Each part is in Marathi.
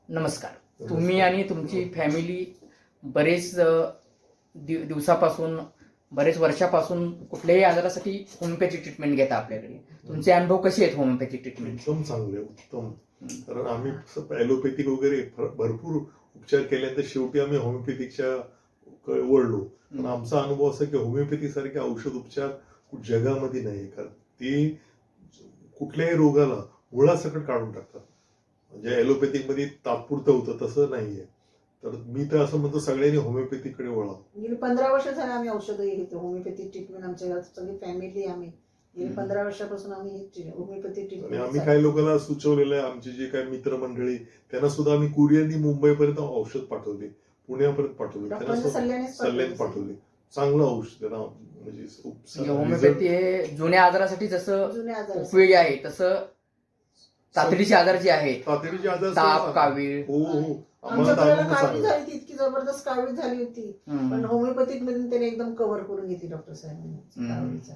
नमस्कार. तुम्ही आणि तुमची फॅमिली बरेच दिवसापासून बरेच वर्षापासून कुठल्याही आजारासाठी होमिओपॅथी ट्रीटमेंट घेता आपल्याकडे. तुमचे अनुभव कसे आहेत होमिओपॅथी ट्रीटमेंट? एकदम चांगले, उत्तम. कारण आम्ही ॲलोपॅथिक वगैरे भरपूर उपचार केल्यानंतर शेवटी आम्ही होमिओपॅथिकच्या वळलो. पण आमचा अनुभव असा की होमिओपॅथी सारखे औषध उपचार जगामध्ये नाही, कारण ते कुठल्याही रोगाला मुळासकट काढून टाकतात. म्हणजे ॲलोपॅथिक मध्ये तात्पुरतं होतं, तसं नाहीये. तर मी तर असं म्हणतो सगळ्यांनी होमिओपॅथीकडे वळा. गेली 15 वर्ष झाले आम्ही औषधं घेतो. होमिओपॅथिक ट्रीटमेंट आमच्या घरात सगळी फॅमिली आम्ही गेली 15 वर्षापासून आम्ही होमिओपॅथिक आणि ट्रीटमेंट. आम्ही काही लोकांना सुचवलेलं आहे, आमचे जे काही मित्रमंडळी त्यांना सुद्धा आम्ही कुरिअरनी मुंबईपर्यंत औषध पाठवले, पुण्यापर्यंत पाठवले, डॉक्टरांच्या सल्ल्याने पाठवले. चांगलं औषध त्यांना म्हणजे होमिओपॅथी हे जुन्या आजारासाठी जसं जुन्या आजार उपयोगी आहे तसं तातडीचे आजार जे आहेत, तातडीचे आजार ताप, कावीळ. हो हो आमच्या आम्हाला मुलाला अनुभव कावीळ सांगा. झाली ती, इतकी जबरदस्त कावीळ झाली होती, पण होमिओपॅथिक मधून त्याने एकदम कव्हर करून घेतली डॉक्टर साहेबांनी कावीळचा.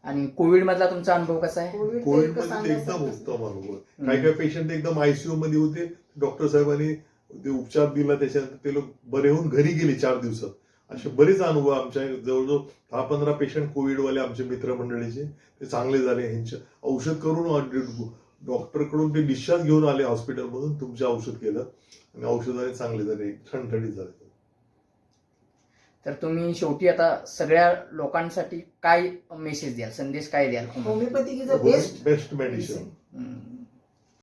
आणि कोविड मधला तुमचा अनुभव कसा आहे? कोविड कोविड तर मध्ये एकदम सांगायचं उत्तम अनुभव. काही काही पेशंट एकदम आयसीयू मध्ये होते, डॉक्टर साहेबांनी ते उपचार दिला, त्याच्यानंतर ते लोक बरे होऊन घरी गेले 4 दिवसात. असे बरेच अनुभव आमच्या जवळजवळ 10-15 पेशंट कोविडवाले आमचे मित्रमंडळीचे ते चांगले झाले. ह्यांचे औषध करून डॉक्टरकडून ते डिस्चार्ज घेऊन आले हॉस्पिटलमधून, तुमचे औषध केलं आणि औषधाने चांगले झाले, ठणठणीत झाले. तर तुम्ही शेवटी आता सगळ्या लोकांसाठी काय मेसेज द्याल, संदेश काय द्याल? Homeopathic is a best best medicine. Medicine.